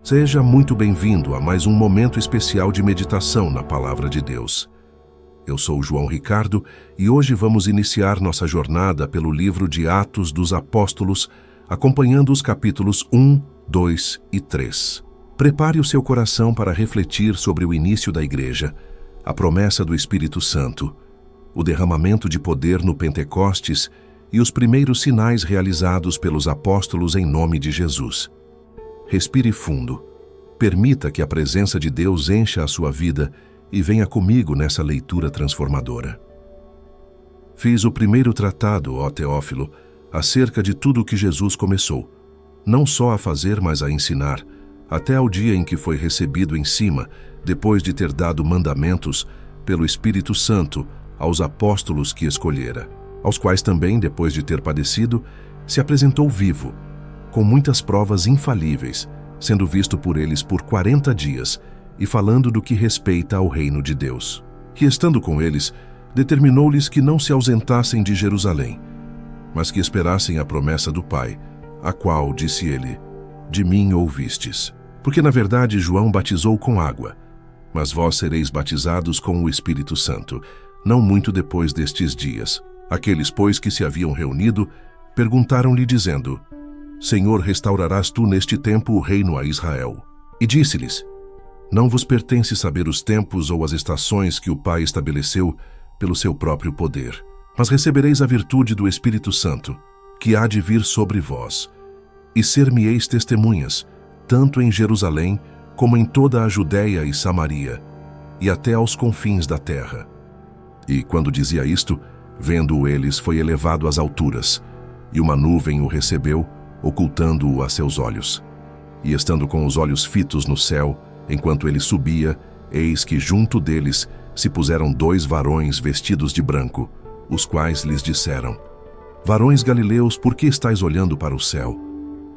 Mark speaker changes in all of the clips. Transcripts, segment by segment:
Speaker 1: Seja muito bem-vindo a mais um momento especial de meditação na Palavra de Deus. Eu sou João Ricardo e hoje vamos iniciar nossa jornada pelo livro de Atos dos Apóstolos, acompanhando os capítulos 1, 2 e 3. Prepare o seu coração para refletir sobre o início da Igreja, a promessa do Espírito Santo, o derramamento de poder no Pentecostes e os primeiros sinais realizados pelos apóstolos em nome de Jesus. Respire fundo. Permita que a presença de Deus encha a sua vida e venha comigo nessa leitura transformadora. Fiz o primeiro tratado, ó Teófilo, acerca de tudo o que Jesus começou, não só a fazer, mas a ensinar, até ao dia em que foi recebido em cima, depois de ter dado mandamentos pelo Espírito Santo aos apóstolos que escolhera, aos quais também, depois de ter padecido, se apresentou vivo, com muitas provas infalíveis, sendo visto por eles por 40 dias, e falando do que respeita ao reino de Deus. E estando com eles, determinou-lhes que não se ausentassem de Jerusalém, mas que esperassem a promessa do Pai, a qual, disse ele, de mim ouvistes. Porque na verdade João batizou com água, mas vós sereis batizados com o Espírito Santo, não muito depois destes dias. Aqueles, pois, que se haviam reunido, perguntaram-lhe dizendo, Senhor, restaurarás tu neste tempo o reino a Israel? E disse-lhes, não vos pertence saber os tempos ou as estações que o Pai estabeleceu pelo seu próprio poder, mas recebereis a virtude do Espírito Santo, que há de vir sobre vós, e ser-me-eis testemunhas, tanto em Jerusalém, como em toda a Judéia e Samaria, e até aos confins da terra. E quando dizia isto, vendo-o eles, foi elevado às alturas, e uma nuvem o recebeu, ocultando-o a seus olhos. E estando com os olhos fitos no céu, enquanto ele subia, eis que junto deles se puseram 2 varões vestidos de branco, os quais lhes disseram, Varões galileus, por que estáis olhando para o céu?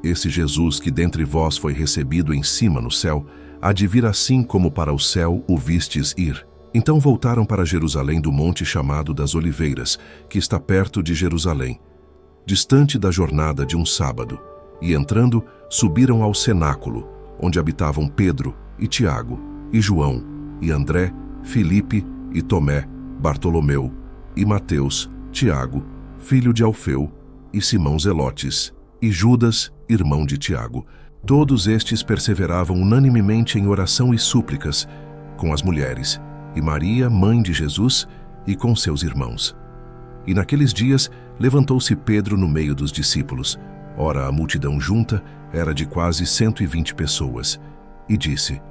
Speaker 1: Esse Jesus que dentre vós foi recebido em cima no céu, há de vir assim como para o céu o vistes ir. Então voltaram para Jerusalém do monte chamado das Oliveiras, que está perto de Jerusalém, distante da jornada de um sábado, e entrando, subiram ao cenáculo, onde habitavam Pedro e Tiago, e João, e André, Filipe e Tomé, Bartolomeu, e Mateus, Tiago, filho de Alfeu, e Simão Zelotes, e Judas, irmão de Tiago. Todos estes perseveravam unanimemente em oração e súplicas, com as mulheres, e Maria, mãe de Jesus, e com seus irmãos. E naqueles dias levantou-se Pedro no meio dos discípulos. Ora, a multidão junta era de quase 120 pessoas. E disse,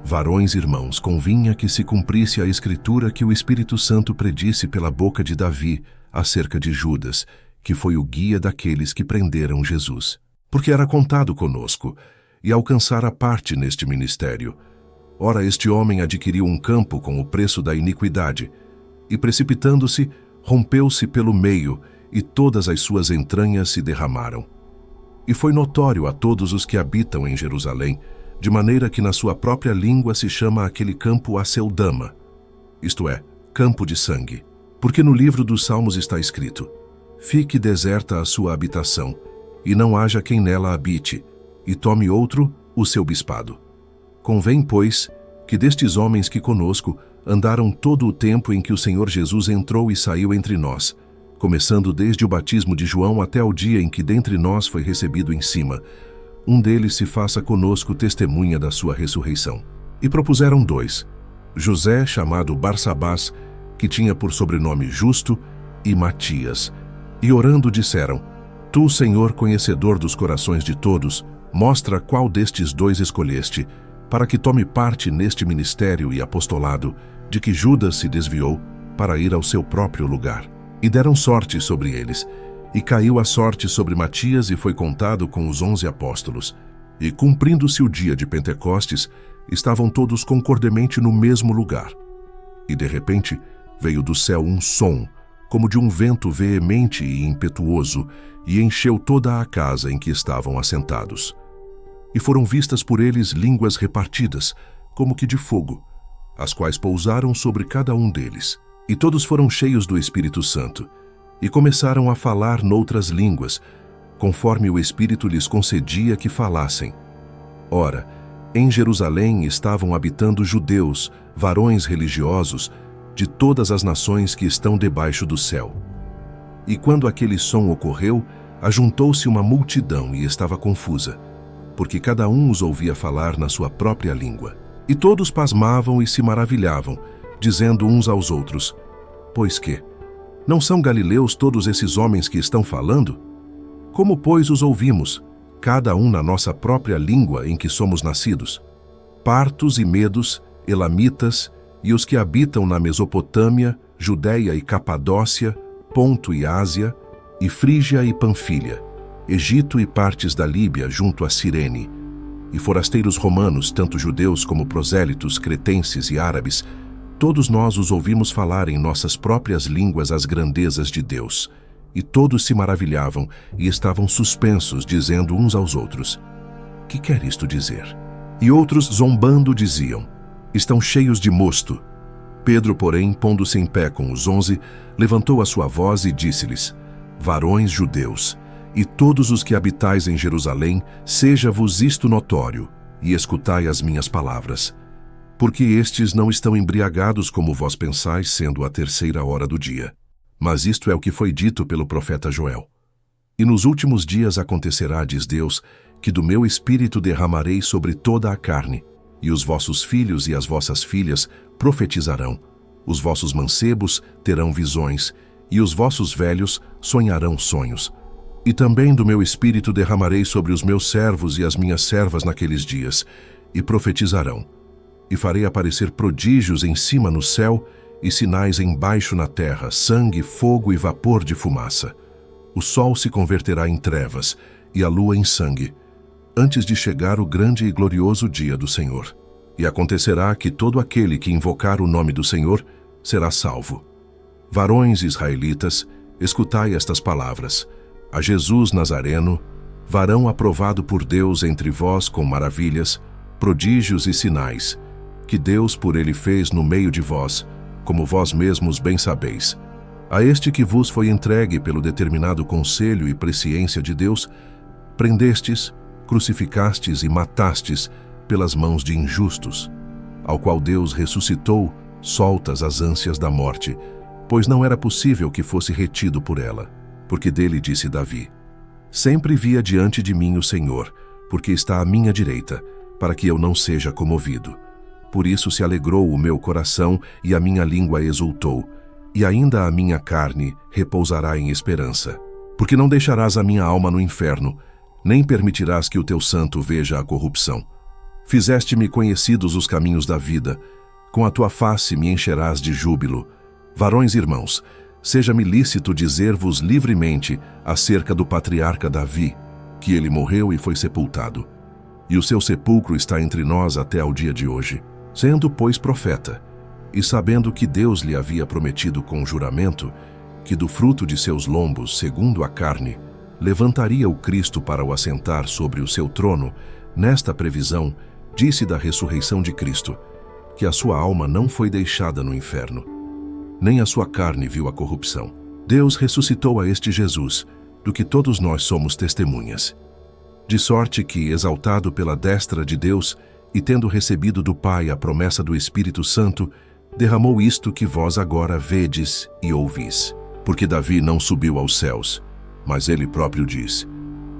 Speaker 1: Varões irmãos, convinha que se cumprisse a escritura que o Espírito Santo predisse pela boca de Davi acerca de Judas, que foi o guia daqueles que prenderam Jesus. Porque era contado conosco, e alcançara parte neste ministério. Ora, este homem adquiriu um campo com o preço da iniquidade, e precipitando-se, rompeu-se pelo meio, e todas as suas entranhas se derramaram. E foi notório a todos os que habitam em Jerusalém, de maneira que na sua própria língua se chama aquele campo Aceldama, isto é, campo de sangue. Porque no livro dos Salmos está escrito, Fique deserta a sua habitação, e não haja quem nela habite, e tome outro o seu bispado. Convém, pois, que destes homens que conosco andaram todo o tempo em que o Senhor Jesus entrou e saiu entre nós, começando desde o batismo de João até o dia em que dentre nós foi recebido em cima, um deles se faça conosco testemunha da sua ressurreição. E propuseram 2, José, chamado Barsabás, que tinha por sobrenome Justo, e Matias. E orando disseram, Tu, Senhor, conhecedor dos corações de todos, mostra qual destes 2 escolheste, para que tome parte neste ministério e apostolado, de que Judas se desviou para ir ao seu próprio lugar. E deram sorte sobre eles, e caiu a sorte sobre Matias e foi contado com os 11 apóstolos. E cumprindo-se o dia de Pentecostes, estavam todos concordemente no mesmo lugar. E de repente veio do céu um som, como de um vento veemente e impetuoso, e encheu toda a casa em que estavam assentados. E foram vistas por eles línguas repartidas, como que de fogo, as quais pousaram sobre cada um deles. E todos foram cheios do Espírito Santo, e começaram a falar noutras línguas, conforme o Espírito lhes concedia que falassem. Ora, Em Jerusalém estavam habitando judeus, varões religiosos, de todas as nações que estão debaixo do céu. E quando aquele som ocorreu, ajuntou-se uma multidão e estava confusa, porque cada um os ouvia falar na sua própria língua. E todos pasmavam e se maravilhavam, dizendo uns aos outros: Pois que? Não são galileus todos esses homens que estão falando? Como, pois, os ouvimos, cada um na nossa própria língua em que somos nascidos? Partos e medos, elamitas, e os que habitam na Mesopotâmia, Judéia e Capadócia, Ponto e Ásia, e Frígia e Panfilha, Egito e partes da Líbia junto a Cirene, e forasteiros romanos, tanto judeus como prosélitos, cretenses e árabes, todos nós os ouvimos falar em nossas próprias línguas as grandezas de Deus. E todos se maravilhavam e estavam suspensos, dizendo uns aos outros: Que quer isto dizer? E outros, zombando, diziam: Estão cheios de mosto. Pedro, porém, pondo-se em pé com os 11, levantou a sua voz e disse-lhes: Varões judeus, e todos os que habitais em Jerusalém, seja-vos isto notório, e escutai as minhas palavras. Porque estes não estão embriagados como vós pensais, sendo a 3ª hora do dia. Mas isto é o que foi dito pelo profeta Joel. E nos últimos dias acontecerá, diz Deus, que do meu espírito derramarei sobre toda a carne, e os vossos filhos e as vossas filhas profetizarão, os vossos mancebos terão visões, e os vossos velhos sonharão sonhos. E também do meu espírito derramarei sobre os meus servos e as minhas servas naqueles dias, e profetizarão. E farei aparecer prodígios em cima no céu, e sinais embaixo na terra, sangue, fogo e vapor de fumaça. O sol se converterá em trevas, e a lua em sangue, antes de chegar o grande e glorioso dia do Senhor. E acontecerá que todo aquele que invocar o nome do Senhor será salvo. Varões israelitas, escutai estas palavras. A Jesus Nazareno, varão aprovado por Deus entre vós com maravilhas, prodígios e sinais, que Deus por ele fez no meio de vós, como vós mesmos bem sabeis. A este que vos foi entregue pelo determinado conselho e presciência de Deus, prendestes, crucificastes e matastes pelas mãos de injustos, ao qual Deus ressuscitou, soltas as ânsias da morte, pois não era possível que fosse retido por ela. Porque dele disse Davi: Sempre via diante de mim o Senhor, porque está à minha direita, para que eu não seja comovido. Por isso se alegrou o meu coração e a minha língua exultou, e ainda a minha carne repousará em esperança. Porque não deixarás a minha alma no inferno, nem permitirás que o teu santo veja a corrupção. Fizeste-me conhecidos os caminhos da vida, com a tua face me encherás de júbilo. Varões irmãos, seja-me lícito dizer-vos livremente acerca do patriarca Davi, que ele morreu e foi sepultado. E o seu sepulcro está entre nós até ao dia de hoje. Sendo, pois, profeta, e sabendo que Deus lhe havia prometido com juramento, que do fruto de seus lombos, segundo a carne, levantaria o Cristo para o assentar sobre o seu trono, nesta previsão, disse da ressurreição de Cristo, que a sua alma não foi deixada no inferno, nem a sua carne viu a corrupção. Deus ressuscitou a este Jesus, do que todos nós somos testemunhas. De sorte que, exaltado pela destra de Deus, e tendo recebido do Pai a promessa do Espírito Santo, derramou isto que vós agora vedes e ouvis. Porque Davi não subiu aos céus, mas ele próprio diz: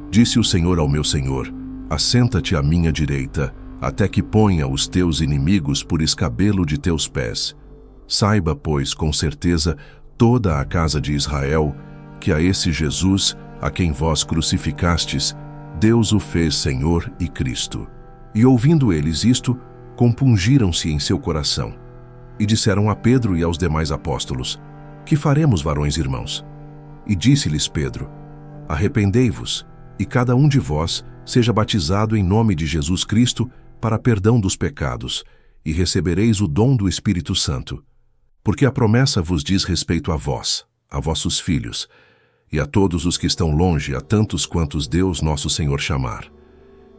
Speaker 1: Disse o Senhor ao meu Senhor: Assenta-te à minha direita, até que ponha os teus inimigos por escabelo de teus pés. Saiba, pois, com certeza, toda a casa de Israel, que a esse Jesus, a quem vós crucificastes, Deus o fez Senhor e Cristo. E ouvindo eles isto, compungiram-se em seu coração. E disseram a Pedro e aos demais apóstolos: Que faremos, varões irmãos? E disse-lhes Pedro: Arrependei-vos, e cada um de vós seja batizado em nome de Jesus Cristo para perdão dos pecados, e recebereis o dom do Espírito Santo. Porque a promessa vos diz respeito a vós, a vossos filhos, e a todos os que estão longe, a tantos quantos Deus nosso Senhor chamar.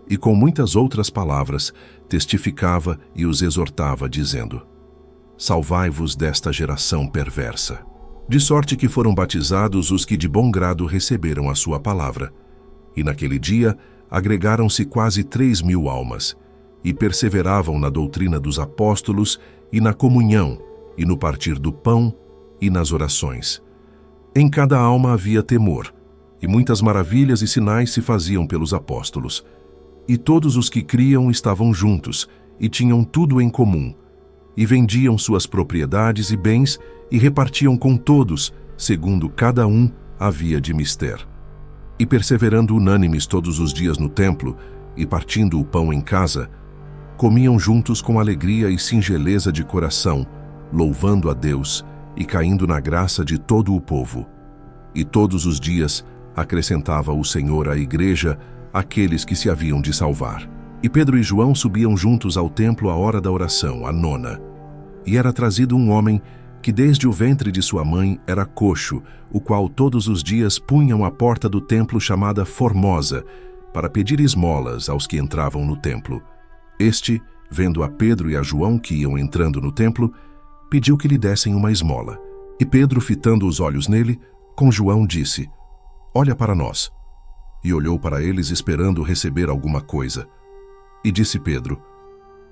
Speaker 1: E com muitas outras palavras testificava e os exortava, dizendo: Salvai-vos desta geração perversa. De sorte que foram batizados os que de bom grado receberam a sua palavra. E naquele dia agregaram-se quase 3.000 almas. e perseveravam na doutrina dos apóstolos e na comunhão, e no partir do pão e nas orações. Em cada alma havia temor, e muitas maravilhas e sinais se faziam pelos apóstolos. E todos os que criam estavam juntos, e tinham tudo em comum, e vendiam suas propriedades e bens, e repartiam com todos, segundo cada um havia de mister. E perseverando unânimes todos os dias no templo, e partindo o pão em casa, comiam juntos com alegria e singeleza de coração, louvando a Deus e caindo na graça de todo o povo. E todos os dias acrescentava o Senhor à igreja aqueles que se haviam de salvar. E Pedro e João subiam juntos ao templo à hora da oração, a nona. E era trazido um homem que desde o ventre de sua mãe era coxo, o qual todos os dias punham à porta do templo chamada Formosa, para pedir esmolas aos que entravam no templo. Este, vendo a Pedro e a João que iam entrando no templo, pediu que lhe dessem uma esmola. E Pedro, fitando os olhos nele, com João disse: "Olha para nós." E olhou para eles esperando receber alguma coisa. E disse Pedro: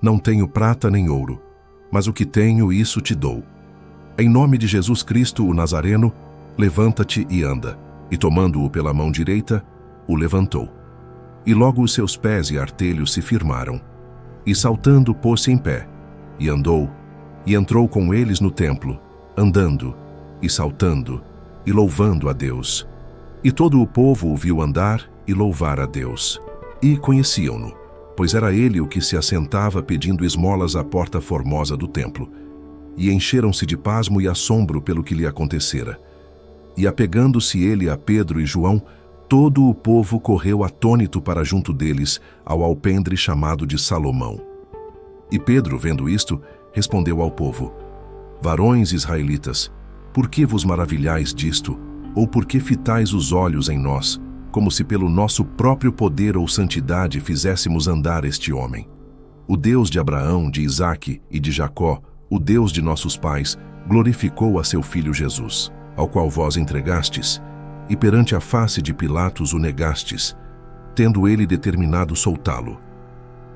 Speaker 1: "Não tenho prata nem ouro, mas o que tenho, isso te dou. Em nome de Jesus Cristo, o Nazareno, levanta-te e anda." E tomando-o pela mão direita, o levantou. E logo os seus pés e artelhos se firmaram. E saltando, pôs-se em pé, e andou, e entrou com eles no templo, andando, e saltando, e louvando a Deus. E todo o povo o viu andar e louvar a Deus. E conheciam-no, pois era ele o que se assentava pedindo esmolas à porta formosa do templo. E encheram-se de pasmo e assombro pelo que lhe acontecera. E apegando-se ele a Pedro e João, todo o povo correu atônito para junto deles, ao alpendre chamado de Salomão. E Pedro, vendo isto, respondeu ao povo: "Varões israelitas, por que vos maravilhais disto? Ou por que fitais os olhos em nós, como se pelo nosso próprio poder ou santidade fizéssemos andar este homem? O Deus de Abraão, de Isaque e de Jacó, o Deus de nossos pais, glorificou a seu filho Jesus, ao qual vós entregastes, e perante a face de Pilatos o negastes, tendo ele determinado soltá-lo.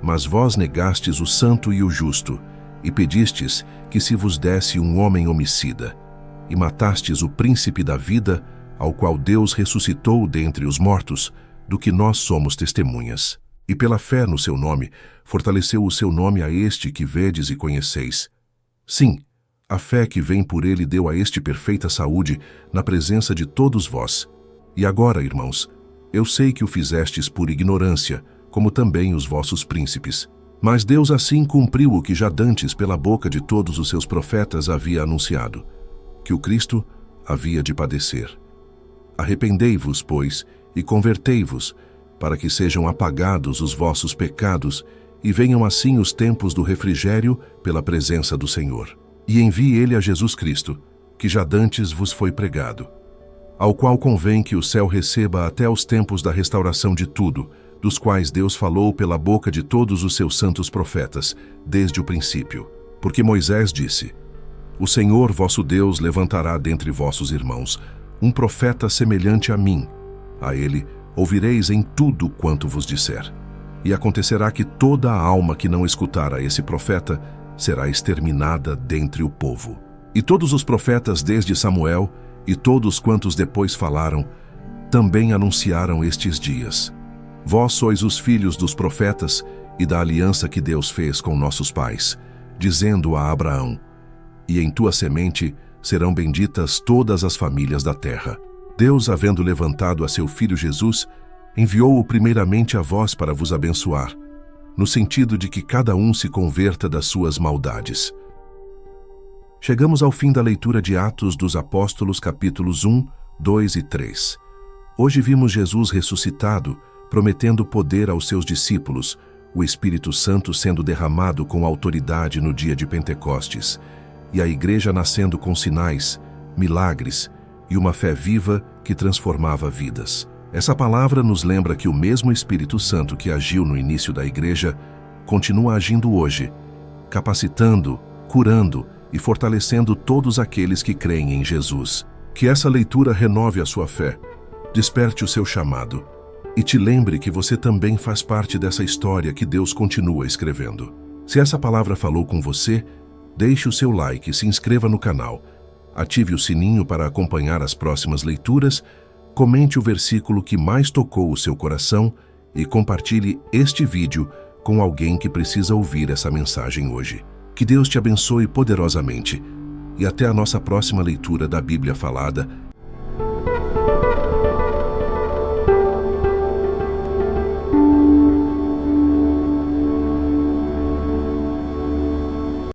Speaker 1: Mas vós negastes o santo e o justo, e pedistes que se vos desse um homem homicida, e matastes o príncipe da vida, ao qual Deus ressuscitou dentre os mortos, do que nós somos testemunhas. E pela fé no seu nome, fortaleceu o seu nome a este que vedes e conheceis. Sim, a fé que vem por ele deu a este perfeita saúde na presença de todos vós. E agora, irmãos, eu sei que o fizestes por ignorância, como também os vossos príncipes. Mas Deus assim cumpriu o que já dantes pela boca de todos os seus profetas havia anunciado, que o Cristo havia de padecer. Arrependei-vos, pois, e convertei-vos, para que sejam apagados os vossos pecados e venham assim os tempos do refrigério pela presença do Senhor. E envie ele a Jesus Cristo, que já dantes vos foi pregado, ao qual convém que o céu receba até os tempos da restauração de tudo, dos quais Deus falou pela boca de todos os seus santos profetas, desde o princípio. Porque Moisés disse: "O Senhor vosso Deus levantará dentre vossos irmãos um profeta semelhante a mim. A ele ouvireis em tudo quanto vos disser. E acontecerá que toda a alma que não escutar a esse profeta será exterminada dentre o povo." E todos os profetas desde Samuel, e todos quantos depois falaram, também anunciaram estes dias. Vós sois os filhos dos profetas e da aliança que Deus fez com nossos pais, dizendo a Abraão: "E em tua semente serão benditas todas as famílias da terra." Deus, havendo levantado a seu Filho Jesus, enviou-o primeiramente a vós para vos abençoar, no sentido de que cada um se converta das suas maldades. Chegamos ao fim da leitura de Atos dos Apóstolos, capítulos 1, 2 e 3. Hoje vimos Jesus ressuscitado, prometendo poder aos seus discípulos, o Espírito Santo sendo derramado com autoridade no dia de Pentecostes, e a igreja nascendo com sinais, milagres e uma fé viva que transformava vidas. Essa palavra nos lembra que o mesmo Espírito Santo que agiu no início da igreja continua agindo hoje, capacitando, curando e fortalecendo todos aqueles que creem em Jesus. Que essa leitura renove a sua fé, desperte o seu chamado e te lembre que você também faz parte dessa história que Deus continua escrevendo. Se essa palavra falou com você, deixe o seu like, se inscreva no canal, ative o sininho para acompanhar as próximas leituras, comente o versículo que mais tocou o seu coração e compartilhe este vídeo com alguém que precisa ouvir essa mensagem hoje. Que Deus te abençoe poderosamente e até a nossa próxima leitura da Bíblia Falada